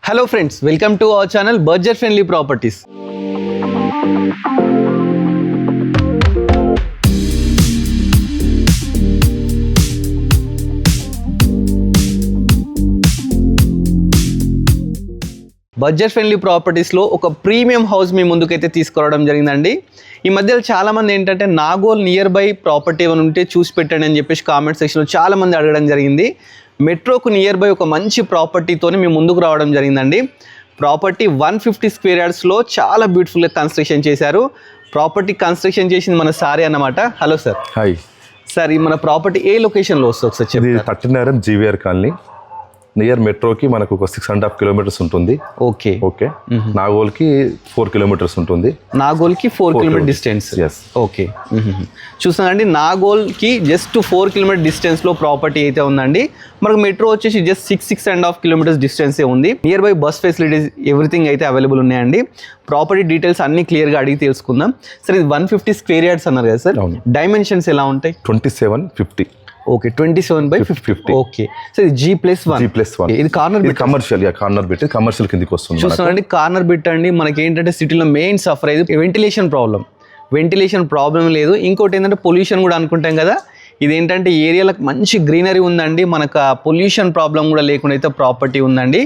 Hello friends, welcome to our channel Budget Friendly Properties. Budget friendly ప్రాపర్టీస్లో ఒక premium house మీ ముందుకైతే తీసుకురావడం జరిగిందండి. ఈ మధ్యలో చాలామంది ఏంటంటే నాగోల్ నియర్ బై ప్రాపర్టీ ఏమైనా ఉంటే చూసి పెట్టండి అని చెప్పేసి కామెంట్ సెక్షన్లో చాలామంది అడగడం జరిగింది. మెట్రోకు నియర్ బై ఒక మంచి ప్రాపర్టీతోని మీ ముందుకు రావడం జరిగిందండి. ప్రాపర్టీ 150 స్క్వేర్ యార్డ్స్లో చాలా బ్యూటిఫుల్గా కన్స్ట్రక్షన్ చేశారు. ప్రాపర్టీ కన్స్ట్రక్షన్ చేసింది మన సారీ అన్నమాట. Hello sir. హాయ్ సార్, ఈ మన ప్రాపర్టీ ఏ లొకేషన్లో వస్తుంది ఒకసారి చెప్పండి. ఇది 39 జీవీఆర్ కాలనీ నియర్ మెట్రోకి మనకు ఒక 6.5 కిలోమీటర్స్ ఉంటుంది. ఓకే ఓకే నాగోల్కి 4 కిలోమీటర్స్ ఉంటుంది. నాగోల్కి 4 కిలోమీటర్ డిస్టెన్స్. Yes okay. చూస్తున్నాండి, నాగోల్కి జస్ట్ 4 కిలోమీటర్ డిస్టెన్స్లో ప్రాపర్టీ అయితే ఉందండి. మనకు మెట్రో వచ్చేసి జస్ట్ 6.5 కిలోమీటర్స్ డిస్టెన్సే ఉంది. Near by bus facilities everything అయితే అవైలబుల్ ఉన్నాయండి. ప్రాపర్టీ డీటెయిల్స్ అన్ని క్లియర్గా అడిగి తెలుసుకుందాం. సార్, ఇది 150 స్క్వేర్ యార్డ్స్ అన్నారు కదా సార్, డైమెన్షన్స్ ఎలా ఉంటాయి? 2750. ఓకే, 27/50. ఓకే. సో ఇది G+1. ఇది corner bit, commercial corner bit, commercial కిందకి వస్తుంది. చూస్తున్నాండి, కార్నర్ బిట్ అండి. మనకి ఏంటంటే సిటీలో మెయిన్ సఫర్ అయ్యేది వెంటిలేషన్ ప్రాబ్లం లేదు. ఇంకోటి ఏంటంటే పొల్యూషన్ కూడా అనుకుంటాం కదా. ఇదేంటంటే ఏరియాలకు మంచి గ్రీనరీ ఉందండి. మనకు పొల్యూషన్ ప్రాబ్లం కూడా లేకుండా అయితే ప్రాపర్టీ ఉందండి.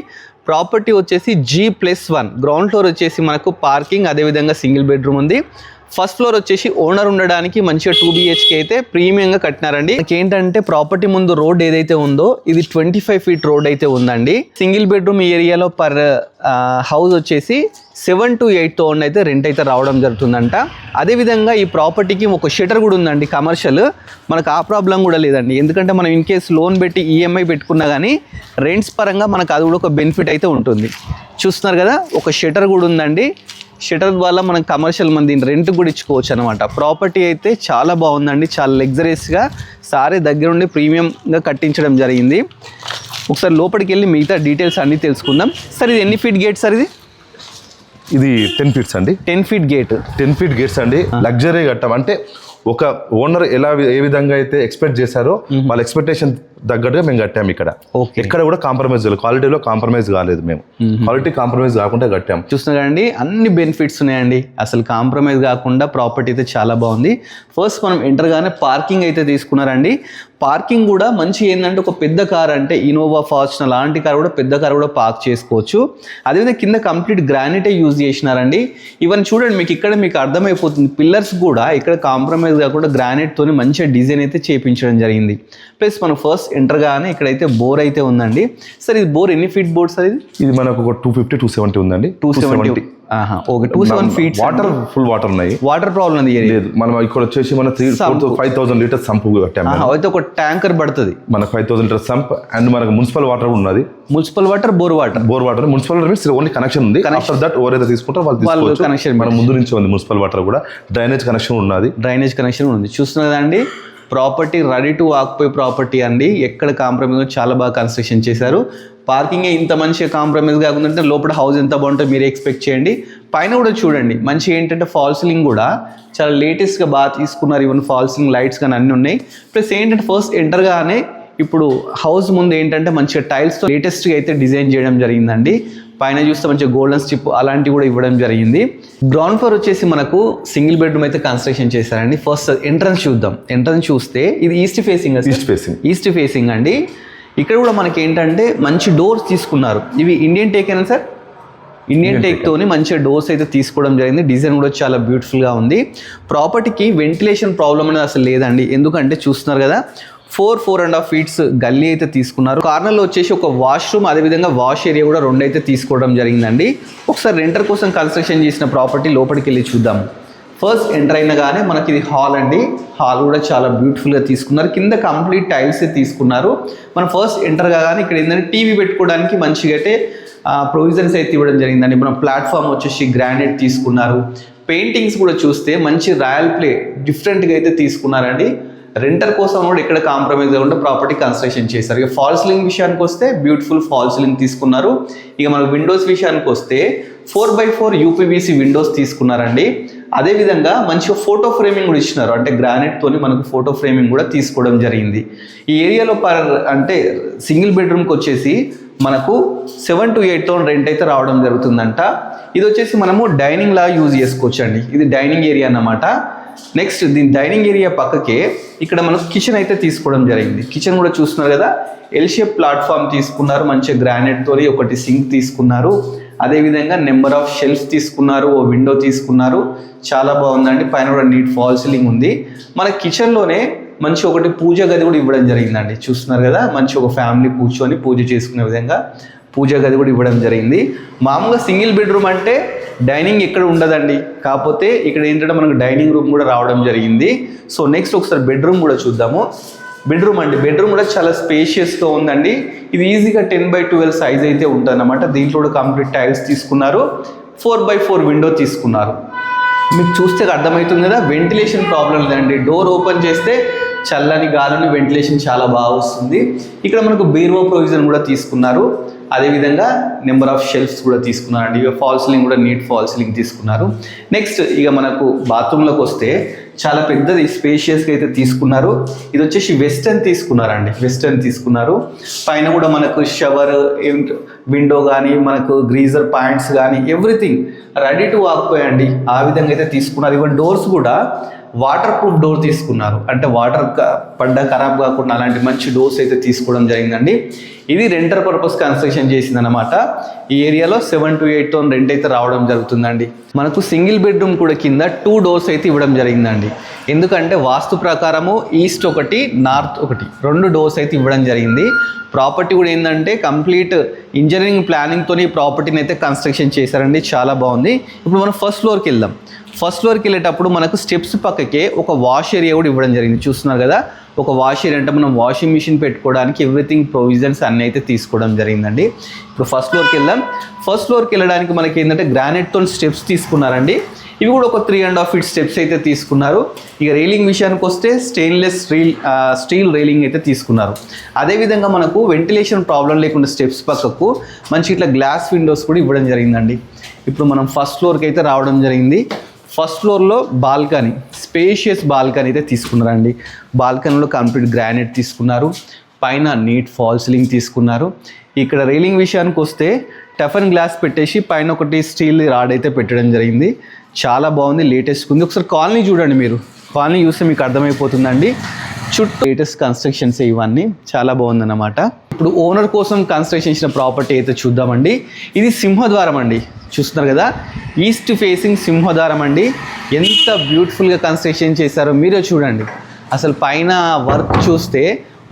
ప్రాపర్టీ వచ్చేసి G+1. గ్రౌండ్ ఫ్లోర్ వచ్చేసి మనకు పార్కింగ్, అదేవిధంగా సింగిల్ బెడ్రూమ్ ఉంది. ఫస్ట్ ఫ్లోర్ వచ్చేసి ఓనర్ ఉండడానికి మంచిగా 2 BHK అయితే ప్రీమియంగా కట్టినారండి. ఏంటంటే ప్రాపర్టీ ముందు రోడ్ ఏదైతే ఉందో ఇది 25 ఫీట్ రోడ్ అయితే ఉందండి. సింగిల్ బెడ్రూమ్ ఏరియాలో పర్ హౌస్ వచ్చేసి 7 to 8 థౌసండ్ అయితే రెంట్ అయితే రావడం జరుగుతుందంట. అదేవిధంగా ఈ ప్రాపర్టీకి ఒక షటర్ కూడా ఉందండి, కమర్షియల్. మనకు ఆ ప్రాబ్లం కూడా లేదండి. ఎందుకంటే మనం ఇన్ కేస్ లోన్ పెట్టి ఈఎంఐ పెట్టుకున్నా కానీ రెంట్స్ పరంగా మనకు అది కూడా ఒక బెనిఫిట్ అయితే ఉంటుంది. చూస్తున్నారు కదా, ఒక షటర్ కూడా ఉందండి. షటర్ వల్ల మనం కమర్షియల్ మంది రెంట్ కూడా ఇచ్చుకోవచ్చు అనమాట. ప్రాపర్టీ అయితే చాలా బాగుందండి, చాలా లగ్జరీస్గా సారీ దగ్గరుండి ప్రీమియంగా కట్టించడం జరిగింది. ఒకసారి లోపలికి వెళ్ళి మిగతా డీటెయిల్స్ అన్నీ తెలుసుకుందాం. సార్, ఇది ఎన్ని ఫీట్ గేట్ సార్? ఇది 10 ఫీట్స్ అండి. 10 ఫీట్ గేట్. 10 ఫీట్ గేట్స్ అండి. లగ్జరీ కట్టాం అంటే ఒక ఓనర్ ఏ విధంగా అయితే ఎక్స్పెక్ట్ చేశారో వాళ్ళ ఎక్స్పెక్టేషన్ తగ్గట్టుగా మేము కట్టాము. ఇక్కడ ఎక్కడ కూడా కాంప్రమైజ్ లేదు, క్వాలిటీలో కాంప్రమైజ్ కాలేదు. మేము క్వాలిటీ కాంప్రమైజ్ కాకుండా కట్టాము. చూస్తున్నారండి, అన్ని బెనిఫిట్స్ ఉన్నాయండి. అసలు కాంప్రమైజ్ కాకుండా ప్రాపర్టీ అయితే చాలా బాగుంది. ఫస్ట్ మనం ఎంటర్గానే పార్కింగ్ అయితే తీసుకున్నారండి. పార్కింగ్ కూడా మంచి ఏంటంటే ఒక పెద్ద కార్ అంటే ఇనోవా, ఫార్చునర్ అలాంటి కార్ కూడా, పెద్ద కార్ కూడా పార్క్ చేసుకోవచ్చు. అదేవిధంగా కింద కంప్లీట్ గ్రానైటే యూజ్ చేసినారండి. ఇవన్నీ చూడండి, మీకు అర్థమైపోతుంది. పిల్లర్స్ కూడా ఇక్కడ కాంప్రమైజ్ కాకుండా గ్రానైట్ తోని మంచిగా డిజైన్ అయితే చేయించడం జరిగింది. ప్లస్ మనం ఫస్ట్ ఎంటర్గానే ఇక్కడైతే బోర్ అయితే ఉందండి. సార్, ఇది బోర్ ఎన్ని ఫీట్ బోర్ సార్? ఇది మనకు ఒక 250-270 ఉందండి. 270. Okay, 270 feet. Water full water ఉన్నాయి. వాటర్ ప్రాబ్లం ఉంది లేదు. మనం ఇక్కడ వచ్చేసి మన 5,000 లీటర్స్ సంప్ కట్టాము. అయితే ఒక ట్యాంకర్ పడుతుంది మనకు 5,000 లీటర్స్ సంప్. అండ్ మనకు మున్సిపల్ వాటర్ కూడా ఉన్నది. Municipal water, bore water. Municipal water means only connection ఉంది. ఆఫ్టర్ దట్ ఎవరైతే తీసుకుంటారో వాళ్ళు కనెక్షన్. మన ముందు నుంచి ఉంది మున్సిపల్ వాటర్ కూడా. డ్రైనేజ్ కనెక్షన్ ఉంది. చూస్తున్నదండి, property ready to occupy property అండి. ఎక్కడ కాంప్రమైజ్, చాలా బాగా కన్స్ట్రక్షన్ చేశారు. పార్కింగ్ ఇంత మంచిగా కాంప్రమైజ్ కాకుండా లోపల హౌస్ ఎంత బాగుంటుందో మీరే ఎక్స్పెక్ట్ చేయండి. పైన కూడా చూడండి, మంచి ఏంటంటే ఫాల్ సీలింగ్ కూడా చాలా లేటెస్ట్గా బాగా తీసుకున్నారు. ఈవెన్ ఫాల్ సీలింగ్ లైట్స్ కానీ అన్నీ ఉన్నాయి. ప్లస్ ఏంటంటే ఫస్ట్ ఎంటర్గానే ఇప్పుడు హౌస్ ముందు ఏంటంటే మంచిగా టైల్స్తో లేటెస్ట్గా అయితే డిజైన్ చేయడం జరిగిందండి. పైన చూస్తే మంచిగా గోల్డెన్ స్ట్రిప్ అలాంటివి కూడా ఇవ్వడం జరిగింది. గ్రౌండ్ ఫ్లోర్ వచ్చేసి మనకు సింగిల్ బెడ్రూమ్ అయితే కన్స్ట్రక్షన్ చేశారండి. ఫస్ట్ ఎంట్రన్స్ చూద్దాం. ఎంట్రన్స్ చూస్తే ఇది ఈస్ట్ ఫేసింగ్ అండి. ఇక్కడ కూడా మనకి ఏంటంటే మంచి డోర్స్ తీసుకున్నారు. ఇవి ఇండియన్ టేక్ అయినా సార్? ఇండియన్ టేక్తోని మంచిగా డోర్స్ అయితే తీసుకోవడం జరిగింది. డిజైన్ కూడా చాలా బ్యూటిఫుల్గా ఉంది. ప్రాపర్టీకి వెంటిలేషన్ ప్రాబ్లం అనేది అసలు లేదండి. ఎందుకంటే చూస్తున్నారు కదా, 4.5 ఫీట్స్ గల్లీ అయితే తీసుకున్నారు. కార్నర్లో వచ్చేసి ఒక వాష్రూమ్, అదేవిధంగా వాష్ ఏరియా కూడా 2 అయితే తీసుకోవడం జరిగిందండి. ఒకసారి రెంటర్ కోసం కన్స్ట్రక్షన్ చేసిన ప్రాపర్టీ లోపలికి వెళ్ళి చూద్దాము. ఫస్ట్ ఎంటర్ అయినగానే మనకి ఇది హాల్ అండి. హాల్ కూడా చాలా బ్యూటిఫుల్గా తీసుకున్నారు. కింద కంప్లీట్ టైల్స్ తీసుకున్నారు. మనం ఫస్ట్ ఎంటర్ కాగానే ఇక్కడ ఏంటంటే టీవీ పెట్టుకోవడానికి మంచిగా అయితే ప్రొవిజన్స్ అయితే ఇవ్వడం జరిగిందండి. మనం ప్లాట్ఫామ్ వచ్చేసి గ్రానైట్ తీసుకున్నారు. పెయింటింగ్స్ కూడా చూస్తే మంచి రాయల్ ప్లే డిఫరెంట్గా అయితే తీసుకున్నారండి. రెంటర్ కోసం కూడా ఇక్కడ కాంప్రమైజ్ కాకుండా ప్రాపర్టీ కన్స్ట్రక్షన్ చేశారు. ఇక ఫాల్ సీలింగ్ విషయానికి వస్తే బ్యూటిఫుల్ ఫాల్ సీలింగ్ తీసుకున్నారు. ఇక మన విండోస్ విషయానికి వస్తే 4x4 UPVC విండోస్ తీసుకున్నారండి. అదేవిధంగా మంచిగా ఫోటో ఫ్రేమింగ్ కూడా ఇచ్చినారు. అంటే గ్రానైట్తోని మనకు ఫోటో ఫ్రేమింగ్ కూడా తీసుకోవడం జరిగింది. ఈ ఏరియాలో అంటే సింగిల్ బెడ్రూమ్కి వచ్చేసి మనకు 7 to 8,000 రెంట్ అయితే రావడం జరుగుతుందంట. ఇది వచ్చేసి మనము డైనింగ్ లా యూజ్ చేసుకోవచ్చు అండి. ఇది డైనింగ్ ఏరియా అన్నమాట. నెక్స్ట్ దీని డైనింగ్ ఏరియా పక్కకే ఇక్కడ మనకు కిచెన్ అయితే తీసుకోవడం జరిగింది. కిచెన్ కూడా చూస్తున్నారు కదా, ఎల్ షేప్ ప్లాట్ఫామ్ తీసుకున్నారు, మంచిగా గ్రానైట్ తోని ఒకటి సింక్ తీసుకున్నారు, అదేవిధంగా నెంబర్ ఆఫ్ షెల్ఫ్స్ తీసుకున్నారు, ఓ విండో తీసుకున్నారు. చాలా బాగుందండి. పైన కూడా నీట్ ఫాల్ సీలింగ్ ఉంది. మన కిచెన్లోనే మంచి ఒకటి పూజ గది కూడా ఇవ్వడం జరిగిందండి. చూస్తున్నారు కదా, మంచి ఒక ఫ్యామిలీ కూర్చొని పూజ చేసుకునే విధంగా పూజ గది కూడా ఇవ్వడం జరిగింది. మామూలుగా సింగిల్ బెడ్రూమ్ అంటే డైనింగ్ ఎక్కడ ఉండదండి, కాకపోతే ఇక్కడ ఏంటంటే మనకు డైనింగ్ రూమ్ కూడా రావడం జరిగింది. సో నెక్స్ట్ ఒకసారి బెడ్రూమ్ కూడా చూద్దాము. బెడ్రూమ్ అండి, బెడ్రూమ్ కూడా చాలా స్పేషియస్గా ఉందండి. ఇది ఈజీగా 10x12 సైజ్ అయితే ఉంటుంది అన్నమాట. దీంట్లో కూడా కంప్లీట్ టైల్స్ తీసుకున్నారు, 4x4 విండో తీసుకున్నారు. మీకు చూస్తే అర్థమవుతుంది కదా, వెంటిలేషన్ ప్రాబ్లం లేదండి. డోర్ ఓపెన్ చేస్తే చల్లని గాలిని వెంటిలేషన్ చాలా బాగా వస్తుంది. ఇక్కడ మనకు బీరువా ప్రొవిజన్ కూడా తీసుకున్నారు, అదేవిధంగా నెంబర్ ఆఫ్ షెల్ఫ్స్ కూడా తీసుకున్నారండి. ఇక ఫాల్ సీలింగ్ కూడా నీట్ ఫాల్ సీలింగ్ తీసుకున్నారు. నెక్స్ట్ ఇక మనకు బాత్రూంలోకి వస్తే చాలా పెద్దది స్పేషియస్గా అయితే తీసుకున్నారు. ఇది వచ్చేసి వెస్టర్న్ తీసుకున్నారండి, వెస్టర్న్ తీసుకున్నారు. పైన కూడా మనకు షవర్, విండో కానీ మనకు గ్రీజర్ పాయింట్స్ కానీ ఎవ్రీథింగ్ రెడీ టు ఆక్యుపై అండి. ఆ విధంగా అయితే తీసుకున్నారు. ఈవెన్ డోర్స్ కూడా వాటర్ ప్రూఫ్ డోర్ తీసుకున్నారు, అంటే వాటర్ పడ్డా ఖరాబ్ కాకుండా అలాంటి మంచి డోర్స్ అయితే తీసుకోవడం జరిగిందండి. ఇది రెంటర్ పర్పస్ కన్స్ట్రక్షన్ చేసిందనమాట. ఈ ఏరియాలో 7 to 8,000 రెంట్ అయితే రావడం జరుగుతుందండి. మనకు సింగిల్ బెడ్రూమ్ కూడా కింద 2 డోర్స్ అయితే ఇవ్వడం జరిగిందండి. ఎందుకంటే వాస్తు ప్రకారము ఈస్ట్ ఒకటి, నార్త్ ఒకటి, 2 డోర్స్ అయితే ఇవ్వడం జరిగింది. ప్రాపర్టీ కూడా ఏంటంటే కంప్లీట్ ఇంజనీరింగ్ ప్లానింగ్తో ఈ ప్రాపర్టీని అయితే కన్స్ట్రక్షన్ చేశారండి. చాలా బాగుంది. ఇప్పుడు మనం ఫస్ట్ ఫ్లోర్కి వెళ్దాం. ఫస్ట్ ఫ్లోర్కి వెళ్ళేటప్పుడు మనకు స్టెప్స్ పక్కకే ఒక వాష్ ఏరియా కూడా ఇవ్వడం జరిగింది. చూస్తున్నారు కదా, ఒక వాష్ ఏరియా అంటే మనం వాషింగ్ మిషన్ పెట్టుకోవడానికి ఎవ్రీథింగ్ ప్రొవిజన్స్ అన్నీ అయితే తీసుకోవడం జరిగిందండి. ఇప్పుడు ఫస్ట్ ఫ్లోర్కి వెళ్దాం. ఫస్ట్ ఫ్లోర్కి వెళ్ళడానికి మనకి ఏంటంటే గ్రానైట్తో స్టెప్స్ తీసుకున్నారండి. ఇవి కూడా ఒక 3.5 feet స్టెప్స్ అయితే తీసుకున్నారు. ఇక రైలింగ్ విషయానికి వస్తే స్టెయిన్లెస్ స్టీల్ రైలింగ్ అయితే తీసుకున్నారు. అదేవిధంగా మనకు వెంటిలేషన్ ప్రాబ్లం లేకుండా స్టెప్స్ పక్కకు మంచి ఇట్లా గ్లాస్ విండోస్ కూడా ఇవ్వడం జరిగిందండి. ఇప్పుడు మనం ఫస్ట్ ఫ్లోర్కి అయితే రావడం జరిగింది. ఫస్ట్ ఫ్లోర్లో బాల్కనీ, స్పేషియస్ బాల్కనీ అయితే తీసుకున్నారండి. బాల్కనీలో కంప్లీట్ గ్రానైట్ తీసుకున్నారు, పైన నీట్ ఫాల్ సీలింగ్ తీసుకున్నారు. ఇక్కడ రైలింగ్ విషయానికి వస్తే టఫన్ గ్లాస్ పెట్టేసి పైన ఒకటి స్టీల్ రాడ్ అయితే పెట్టడం జరిగింది. చాలా బాగుంది, లేటెస్ట్ ఉంది. ఒకసారి కాలనీ చూడండి, మీరు కాలనీ చూస్తే మీకు అర్థమైపోతుందండి. చుట్టూ లేటెస్ట్ కన్స్ట్రక్షన్స్ ఇవన్నీ చాలా బాగుందన్నమాట. ఇప్పుడు ఓనర్ కోసం కన్స్ట్రక్షన్ చేసిన ప్రాపర్టీ అయితే చూద్దామండి. ఇది సింహద్వారం అండి, చూస్తున్నారు కదా, ఈస్ట్ ఫేసింగ్ సింహద్వారం అండి. ఎంత బ్యూటిఫుల్గా కన్స్ట్రక్షన్ చేశారో మీరే చూడండి. అసలు పైన వర్క్ చూస్తే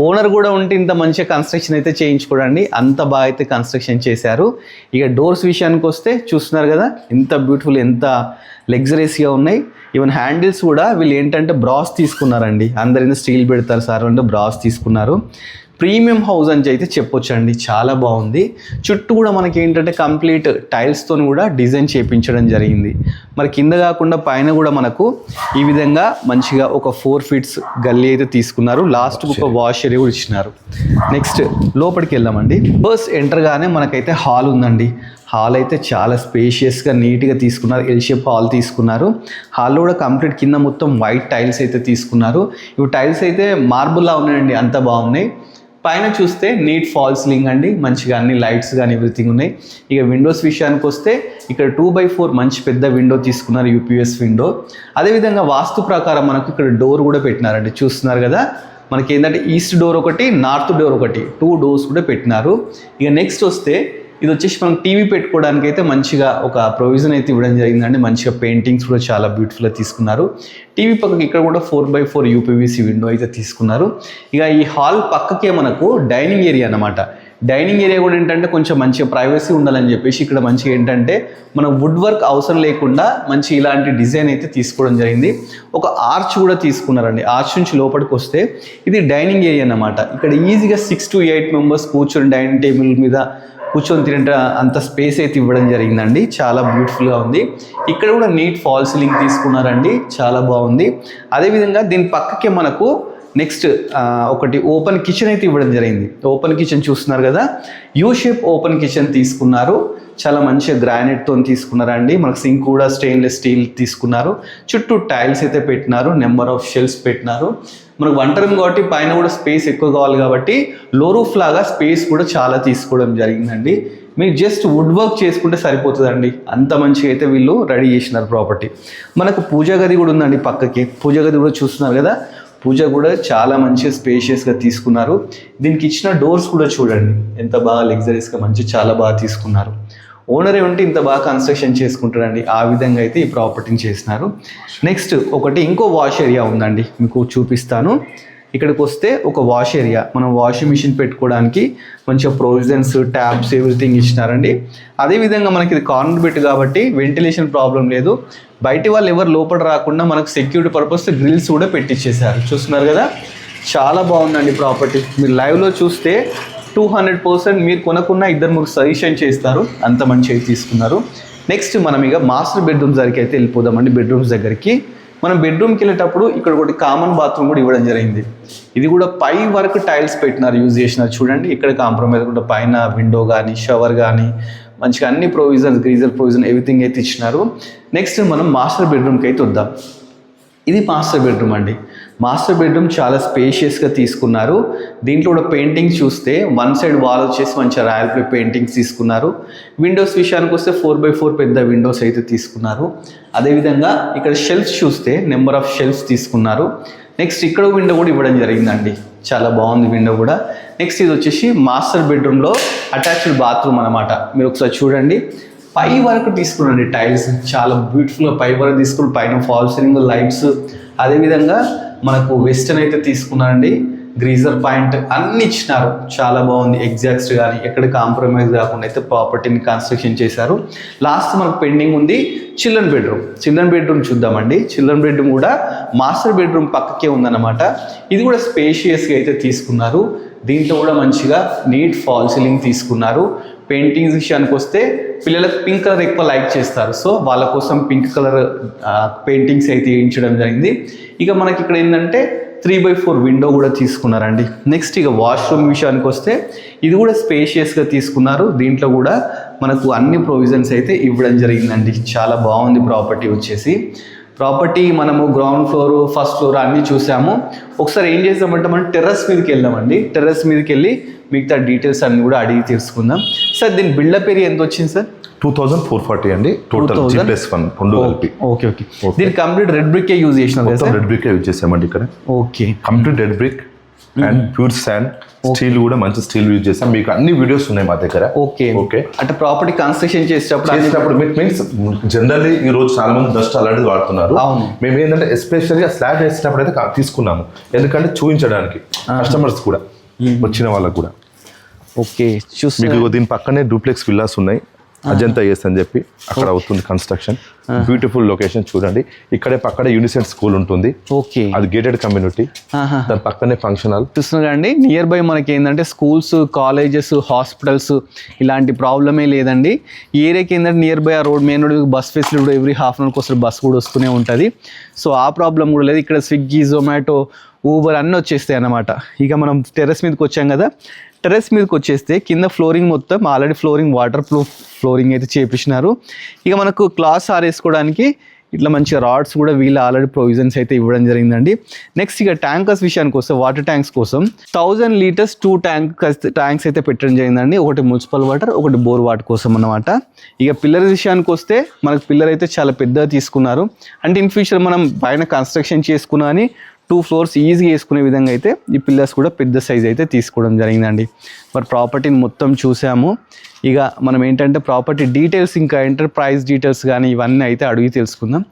ఓనర్ కూడా ఉంటే ఇంత మంచిగా కన్స్ట్రక్షన్ అయితే చేయించుకోడండి, అంత బాగా అయితే కన్స్ట్రక్షన్ చేశారు. ఇక డోర్స్ విషయానికి వస్తే చూస్తున్నారు కదా, ఎంత బ్యూటిఫుల్, ఎంత లగ్జరీస్గా ఉన్నాయి. ఈవెన్ హ్యాండిల్స్ కూడా వీళ్ళు ఏంటంటే బ్రాస్ తీసుకున్నారండి. అందరింత స్టీల్ పెడతారు సార్ అంటే బ్రాస్ తీసుకున్నారు. ప్రీమియం హౌస్ అని అయితే చెప్పొచ్చు అండి, చాలా బాగుంది. చుట్టూ కూడా మనకి ఏంటంటే కంప్లీట్ టైల్స్తో కూడా డిజైన్ చేయించడం జరిగింది. మరి కింద కాకుండా పైన కూడా మనకు ఈ విధంగా మంచిగా ఒక 4 feet గల్లీ అయితే తీసుకున్నారు. లాస్ట్ ఒక వాష్ ఏరియా కూడా ఇచ్చినారు. నెక్స్ట్ లోపలికి వెళ్దామండి. ఫస్ట్ ఎంటర్గానే మనకైతే హాల్ ఉందండి. హాల్ అయితే చాలా స్పేషియస్గా నీట్గా తీసుకున్నారు. ఎల్ షేప్ హాల్ తీసుకున్నారు. హాల్లో కూడా కంప్లీట్ కింద మొత్తం వైట్ టైల్స్ అయితే తీసుకున్నారు. ఇవి టైల్స్ అయితే మార్బుల్లా ఉన్నాయండి, అంత బాగున్నాయి. పైన చూస్తే నీట్ ఫాల్ సీలింగ్ అండి, మంచిగా అన్ని లైట్స్ కానీ ఎవ్రీథింగ్ ఉన్నాయి. ఇక విండోస్ విషయానికి వస్తే ఇక్కడ 2x4 మంచి పెద్ద విండో తీసుకున్నారు, యూపీఎస్ విండో. అదేవిధంగా వాస్తు ప్రకారం మనకు ఇక్కడ డోర్ కూడా పెట్టినారండి. చూస్తున్నారు కదా, మనకి ఏంటంటే ఈస్ట్ డోర్ ఒకటి, నార్త్ డోర్ ఒకటి, 2 doors కూడా పెట్టినారు. ఇక నెక్స్ట్ వస్తే ఇది వచ్చేసి మనం టీవీ పెట్టుకోవడానికి అయితే మంచిగా ఒక ప్రొవిజన్ అయితే ఇవ్వడం జరిగిందండి. మంచిగా పెయింటింగ్స్ కూడా చాలా బ్యూటిఫుల్గా తీసుకున్నారు. టీవీ పక్కకి ఇక్కడ కూడా 4x4 యూపీవీసీ విండో అయితే తీసుకున్నారు. ఇక ఈ హాల్ పక్కకే మనకు డైనింగ్ ఏరియా అన్నమాట. డైనింగ్ ఏరియా కూడా ఏంటంటే కొంచెం మంచిగా ప్రైవసీ ఉండాలని చెప్పేసి ఇక్కడ మంచిగా ఏంటంటే మనం వుడ్ వర్క్ అవసరం లేకుండా మంచి ఇలాంటి డిజైన్ అయితే తీసుకోవడం జరిగింది. ఒక ఆర్చ్ కూడా తీసుకున్నారండి. ఆర్చ్ నుంచి లోపలికి వస్తే ఇది డైనింగ్ ఏరియా అన్నమాట. ఇక్కడ ఈజీగా 6 to 8 members కూర్చొని డైనింగ్ టేబుల్ మీద కూర్చొని తింటే అంత స్పేస్ అయితే ఇవ్వడం జరిగిందండి. చాలా బ్యూటిఫుల్గా ఉంది. ఇక్కడ కూడా నీట్ ఫాల్ సీలింగ్ తీసుకున్నారండి, చాలా బాగుంది. అదేవిధంగా దీని పక్కకే మనకు నెక్స్ట్ ఒకటి ఓపెన్ కిచెన్ అయితే ఇవ్వడం జరిగింది. ఓపెన్ కిచెన్ చూస్తున్నారు కదా, యూ షేప్ ఓపెన్ కిచెన్ తీసుకున్నారు. చాలా మంచిగా గ్రానైట్తో తీసుకున్నారండి. మనకు సింక్ కూడా స్టెయిన్లెస్ స్టీల్ తీసుకున్నారు. చుట్టూ టైల్స్ అయితే పెట్టినారు, నెంబర్ ఆఫ్ షెల్ఫ్స్ పెట్టినారు. మనకు వంట రూమ్ కాబట్టి పైన కూడా స్పేస్ ఎక్కువ కావాలి కాబట్టి లో రూఫ్ లాగా స్పేస్ కూడా చాలా తీసుకోవడం జరిగిందండి. మీరు జస్ట్ వుడ్ వర్క్ చేసుకుంటే సరిపోతుందండి. అంత మంచిగా అయితే వీళ్ళు రెడీ చేసినారు ప్రాపర్టీ. మనకు పూజా గది కూడా ఉందండి పక్కకి. పూజా గది కూడా చూస్తున్నారు కదా, పూజ కూడా చాలా మంచిగా స్పేషియస్గా తీసుకున్నారు. దీనికి ఇచ్చిన డోర్స్ కూడా చూడండి ఎంత బాగా లగ్జరీస్గా మంచి చాలా బాగా తీసుకున్నారు. ఓనర్ ఏమంటే ఇంత బాగా కన్స్ట్రక్షన్ చేసుకుంటారండి, ఆ విధంగా అయితే ఈ ప్రాపర్టీని చేసినారు. నెక్స్ట్ ఒకటి ఇంకో వాష్ ఏరియా ఉందండి, మీకు చూపిస్తాను. ఇక్కడికి వస్తే ఒక వాష్ ఏరియా, మనం వాషింగ్ మిషన్ పెట్టుకోవడానికి మంచిగా ప్రొవిజన్స్, ట్యాబ్స్ ఎవ్రీథింగ్ ఇచ్చినారండి. అదేవిధంగా మనకి ఇది కార్నర్ బెడ్ కాబట్టి వెంటిలేషన్ ప్రాబ్లం లేదు. బయటి వాళ్ళు ఎవరు లోపల రాకుండా మనకు సెక్యూరిటీ పర్పస్ గ్రిల్స్ కూడా పెట్టించేశారు. చూస్తున్నారు కదా, చాలా బాగుందండి ప్రాపర్టీ. మీరు లైవ్లో చూస్తే 200% మీరు కొనకున్న 2-3 సజెషన్ చేస్తారు, అంత మంచిగా తీసుకున్నారు. నెక్స్ట్ మనం ఇక మాస్టర్ బెడ్రూమ్స్ దగ్గరికి అయితే వెళ్ళిపోదామండి. బెడ్రూమ్స్ దగ్గరికి మనం బెడ్రూమ్కి వెళ్ళేటప్పుడు ఇక్కడ ఒకటి కామన్ బాత్రూమ్ కూడా ఇవ్వడం జరిగింది. ఇది కూడా పై వరకు టైల్స్ పెట్టినారు, యూజ్ చేసినారు. చూడండి ఇక్కడ కాంప్రమైజ్ కూడా పైన విండో కానీ షవర్ కానీ మంచిగా అన్ని ప్రొవిజన్స్, గ్రీజర్ ప్రొవిజన్ ఎవ్రీథింగ్ అయితే ఇచ్చినారు. నెక్స్ట్ మనం మాస్టర్ బెడ్రూమ్కి అయితే వద్దాం. ఇది మాస్టర్ బెడ్రూమ్ అండి. మాస్టర్ బెడ్రూమ్ చాలా స్పేషియస్గా తీసుకున్నారు. దీంట్లో కూడా పెయింటింగ్స్ చూస్తే వన్ సైడ్ వాల్ వచ్చేసి మంచిగా రాయల్ ప్లే పెయింటింగ్స్ తీసుకున్నారు. విండోస్ విషయానికి వస్తే 4x4 పెద్ద విండోస్ అయితే తీసుకున్నారు. అదేవిధంగా ఇక్కడ షెల్ఫ్స్ చూస్తే నెంబర్ ఆఫ్ షెల్ఫ్స్ తీసుకున్నారు. నెక్స్ట్ ఇక్కడ విండో కూడా ఇవ్వడం జరిగిందండి, చాలా బాగుంది విండో కూడా. నెక్స్ట్ ఇది వచ్చేసి మాస్టర్ బెడ్రూమ్లో అటాచ్డ్ బాత్రూమ్ అనమాట. మీరు ఒకసారి చూడండి, పై వరకు తీసుకున్నాండి టైల్స్, చాలా బ్యూటిఫుల్గా పై వరకు తీసుకుని పైన ఫాల్ సీలింగ్ లైట్స్, అదేవిధంగా మనకు వెస్టర్న్ అయితే తీసుకున్నారండి. గ్రీజర్ పాయింట్ అన్ని ఇచ్చినారు, చాలా బాగుంది. ఎగ్జాక్ట్స్ కానీ ఎక్కడ కాంప్రమైజ్ కాకుండా అయితే ప్రాపర్టీని కన్స్ట్రక్షన్ చేశారు. లాస్ట్ మనకు పెండింగ్ ఉంది చిల్డ్రన్ బెడ్రూమ్. చిల్డ్రన్ బెడ్రూమ్ చూద్దామండి. చిల్డ్రన్ బెడ్రూమ్ కూడా మాస్టర్ బెడ్రూమ్ పక్కకే ఉందన్నమాట. ఇది కూడా స్పేషియస్గా అయితే తీసుకున్నారు. దీంట్లో కూడా మంచిగా నీట్ ఫాల్ సీలింగ్ తీసుకున్నారు. పెయింటింగ్స్ విషయానికి వస్తే పిల్లలకు పింక్ కలర్ ఎక్కువ లైక్ చేస్తారు, సో వాళ్ళ కోసం పింక్ కలర్ పెయింటింగ్స్ అయితే వేయించడం జరిగింది. ఇక మనకి ఇక్కడ ఏంటంటే 3x4 విండో కూడా తీసుకున్నారండి. నెక్స్ట్ ఇక వాష్రూమ్ విషయానికి వస్తే ఇది కూడా స్పేషియస్గా తీసుకున్నారు. దీంట్లో కూడా మనకు అన్ని ప్రొవిజన్స్ అయితే ఇవ్వడం జరిగిందండి. చాలా బాగుంది ప్రాపర్టీ వచ్చేసి. ప్రాపర్టీ మనము గ్రౌండ్ ఫ్లోర్, ఫస్ట్ ఫ్లోర్ అన్నీ చూసాము. ఒకసారి ఏం చేద్దామంటే మనం టెర్రస్ మీదకి వెళ్దామండి. టెర్రస్ మీదకి వెళ్ళి మిగతా డీటెయిల్స్ అన్ని కూడా అడిగి తెలుసుకుందాం. సార్ దీని బిల్డప్ ఏరియా ఎంత వచ్చింది సార్? 2440 అండి టోటల్, G+1 రెండు కలిపి. Okay okay. దీని కంప్లీట్ రెడ్ బ్రిక్ యూజ్ చేసినాం కదా సార్? రెడ్ బ్రిక్ యూజ్ చేసామండి ఇక్కడ. Okay, complete red brick and pure sand. Steel కూడా మంచి స్టీల్ యూజ్ చేసాం. మీకు అన్ని వీడియోస్ ఉన్నాయి మా దగ్గర. Okay okay. అంటే ప్రాపర్టీ కన్స్ట్రక్షన్ చేసేటప్పుడు మీన్స్ జనరల్లీ ఈ రోజు చాలా మంది డస్ట్ అలాంటిది వాడుతున్నారు. అవును. మేము ఏంటంటే ఎస్పెషల్లీ స్లాబ్ వేసేటప్పుడు అయితే తీసుకున్నాము, ఎందుకంటే చూపించడానికి కస్టమర్స్ కూడా, వచ్చిన వాళ్ళకు కూడా. ఓకే, మీకు దీని పక్కనే డూప్లెక్స్ విల్లాస్ ఉన్నాయి, అజంతా ఎస్ అని చెప్పి అక్కడ అవుతుంది కన్స్ట్రక్షన్. బ్యూటిఫుల్ లొకేషన్ చూడండి. ఇక్కడే పక్కనే యూనిసెంట్ స్కూల్ ఉంటుంది. ఓకే, అది గేటెడ్ కమ్యూనిటీ, దాని పక్కనే ఫంక్షన్ హాల్. చూస్తున్నారు అండి, నియర్ బై మనకి ఏంటంటే స్కూల్స్, కాలేజెస్, హాస్పిటల్స్ ఇలాంటి ప్రాబ్లమే లేదండి. ఈ ఏరియాకి ఏంటంటే నియర్ బై ఆ road, main road bus facility కూడా ఎవ్రీ హాఫ్ అన్ అవర్కి ఒకసారి బస్ కూడా వస్తూనే ఉంటుంది. సో ఆ ప్రాబ్లం కూడా లేదు. ఇక్కడ స్విగ్గీ, జొమాటో, ఊబర్ అన్నీ వచ్చేస్తాయి అన్నమాట. ఇక మనం టెర్రస్ మీదకి వచ్చాం కదా, టెర్రస్ మీదకి వచ్చేస్తే కింద ఫ్లోరింగ్ మొత్తం already flooring water proof flooring అయితే చేపించినారు. ఇక మనకు క్లాస్ ఆరేసుకోవడానికి ఇట్లా మంచిగా రాడ్స్ కూడా వీళ్ళు ఆల్రెడీ ప్రొవిజన్స్ అయితే ఇవ్వడం జరిగిందండి. నెక్స్ట్ ఇక ట్యాంకర్స్ విషయానికి వస్తే వాటర్ ట్యాంక్స్ కోసం 1000 లీటర్స్ 2 ట్యాంక్స్ అయితే పెట్టడం జరిగిందండి. ఒకటి మున్సిపల్ వాటర్, ఒకటి బోర్ వాటర్ కోసం అన్నమాట. ఇక పిల్లర్ విషయానికి వస్తే మనకు పిల్లర్ అయితే చాలా పెద్దగా తీసుకున్నారు. అంటే ఇన్ ఫ్యూచర్ మనం పైన కన్స్ట్రక్షన్ చేసుకున్నా అని 2 ఫ్లోర్స్ ఈజీగా వేసుకునే విధంగా అయితే ఈ పిల్లర్స్ కూడా పెద్ద సైజ్ అయితే తీసుకోవడం జరిగిందండి. మరి ప్రాపర్టీని మొత్తం చూసాము. ఇక మనం ఏంటంటే ప్రాపర్టీ డీటెయిల్స్, ఇంకా ఎంటర్ప్రైజ్ డీటెయిల్స్ కానీ ఇవన్నీ అయితే అడిగి తెలుసుకుందాం.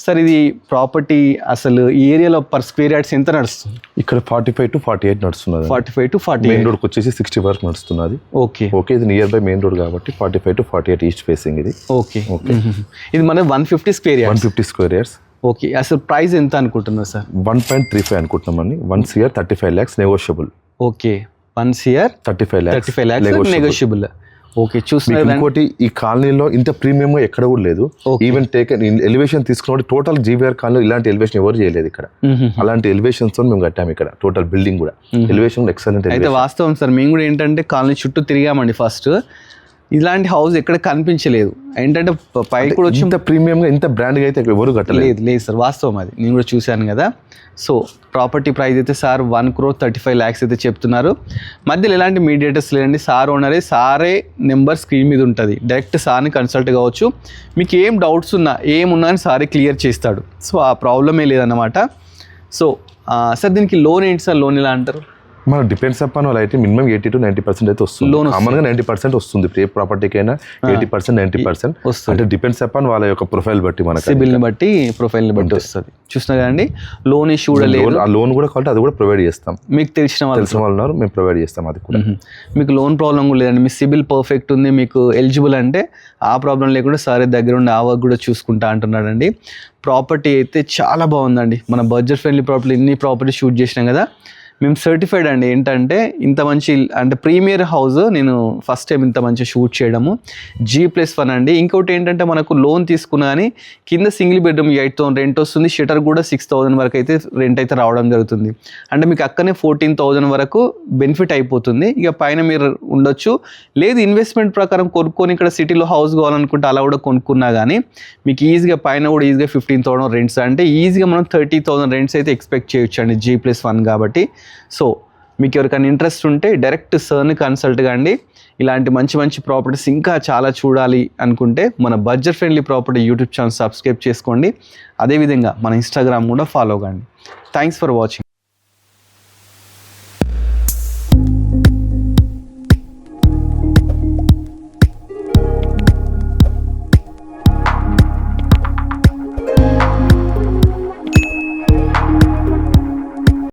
సార్ ఇది ప్రాపర్టీ అసలు ఈ ఏరియాలో పర్ స్క్వేర్ యార్డ్స్ ఎంత నడుస్తుంది? ఇక్కడ 45 to 48 నడుస్తున్నది. 45 to 48. మెయిన్ రోడ్కి వచ్చేసి 60 వరకు నడుస్తున్నది. Okay okay. ఇది నియర్ బై మెయిన్ రోడ్ కాబట్టి 45 to 48 ఈస్ట్ ఫేసింగ్ ఇది. Okay okay. ఇది మన 150 square yards. 150 square yards. Okay. అసలు ప్రైస్ ఎంత అనుకుంటున్నారు సార్? 1.35 అనుకుంటున్నామండి. 1 CR 35 lakhs negotiable. Okay, 1 CR 35 lakhs negotiable. Okay మీకు చూస్తున్నారు ఇంకోటి ఈ కాలనీలో ఇంత ప్రీమియం గా ఎక్కడ కూడా లేదు. ఈవెన్ టేకన్ ఎలివేషన్ తీసుకున్న టోటల్ జీవీఆర్ కాలనీ ఇలాంటి ఎలివేషన్ ఎవరు చేయలేదు ఇక్కడ. అలాంటి ఎలివేషన్స్ తో మేము కట్టాము ఇక్కడ టోటల్ బిల్డింగ్ కూడా. Elevation excellent. అయితే వాస్తవం సార్, మేము కూడా ఏంటంటే కాలనీ చుట్టూ తిరిగామండి. ఫస్ట్ ఇలాంటి హౌస్ ఎక్కడ కనిపించలేదు. ఏంటంటే పైకి కూడా వచ్చి ఇంత ప్రీమియం గా ఇంత బ్రాండ్ గా అయితే ఎవరు కట్టలేదు. లేదు సార్, వాస్తవం అది, నేను కూడా చూశాను కదా. సో ప్రాపర్టీ ప్రైస్ అయితే సార్ 1,35,00,000 అయితే చెప్తున్నారు. మధ్యలో ఎలాంటి మీడియేటర్స్ లేదండి, సార్ ఓనరే, సారే నెంబర్ స్క్రీన్ మీద ఉంటుంది. డైరెక్ట్ సార్ని కన్సల్ట్ కావచ్చు. మీకు ఏం డౌట్స్ ఉన్నా ఏమున్నా అని సారే క్లియర్ చేస్తాడు. సో ఆ ప్రాబ్లమే లేదన్నమాట. సో సార్ దీనికి లోన్ ఏంటి సార్, లోన్ ఎలా అంటారు? మన డిపెండ్స్ అపాన్ వాళ్ళు అయితే మినిమం 80 to 90% అయితే వస్తుంది. కామన్గా 90% వస్తుంది. ఏ ప్రాపర్టీకి అయినా 80% 90% వస్తుంది. అంటే డిపెండ్స్ అపాన్ వాళ్ళ యొక్క ప్రొఫైల్ బట్టి, మనకి సిబిల్ని బట్టి, ప్రొఫైల్ని బట్టి వస్తుంది. చూసినా కదండి, లోన్ ఇష్యూ కూడా లేదు. ఆ లోన్ కూడా కావాలి, అది కూడా ప్రొవైడ్ చేస్తాం. మీకు తెలిసిన వాళ్ళు ఉన్నారు, మేము ప్రొవైడ్ చేస్తాం. అది కూడా మీకు లోన్ ప్రాబ్లం కూడా లేదండి. మీ సిబిల్ పర్ఫెక్ట్ ఉంది, మీకు ఎలిజిబుల్ అంటే ఆ ప్రాబ్లం లేకుండా సరే దగ్గర ఉండి ఆ వర్క్ కూడా చూసుకుంటా అంటున్నాడండి. ప్రాపర్టీ అయితే చాలా బాగుందండి. మన బడ్జెట్ ఫ్రెండ్లీ ప్రాపర్టీ, ఇన్ని ప్రాపర్టీ షూట్ చేసినాం కదా, మేము సర్టిఫైడ్ అండి. ఏంటంటే ఇంత మంచి అంటే ప్రీమియర్ హౌస్, నేను ఫస్ట్ టైం ఇంత మంచి షూట్ చేయడము. G+1 అండి. ఇంకోటి ఏంటంటే మనకు లోన్ తీసుకున్నా కానీ కింద సింగిల్ బెడ్రూమ్ 8,000 రెంట్ వస్తుంది. షటర్ కూడా 6,000 వరకు అయితే రెంట్ అయితే రావడం జరుగుతుంది. అంటే మీకు అక్కనే 14,000 వరకు బెనిఫిట్ అయిపోతుంది. ఇక పైన మీరు ఉండొచ్చు. లేదు ఇన్వెస్ట్మెంట్ ప్రకారం కొనుక్కొని ఇక్కడ సిటీలో హౌస్ కావాలనుకుంటే అలా కూడా కొనుక్కున్నా కానీ మీకు ఈజీగా పైన కూడా ఈజీగా 15,000 రెంట్స్, అంటే ఈజీగా మనం 30,000 రెంట్స్ అయితే ఎక్స్పెక్ట్ చేయొచ్చు అండి G+1 కాబట్టి. సో మీకు ఎవరికైనా ఇంట్రెస్ట్ ఉంటే డైరెక్ట్ సార్ని కన్సల్ట్ కండి. ఇలాంటి మంచి మంచి ప్రాపర్టీస్ ఇంకా చాలా చూడాలి అనుకుంటే మన budget friendly property YouTube channel subscribe చేసుకోండి. అదేవిధంగా మన ఇన్స్టాగ్రామ్ కూడా ఫాలో కండి. Thanks for watching.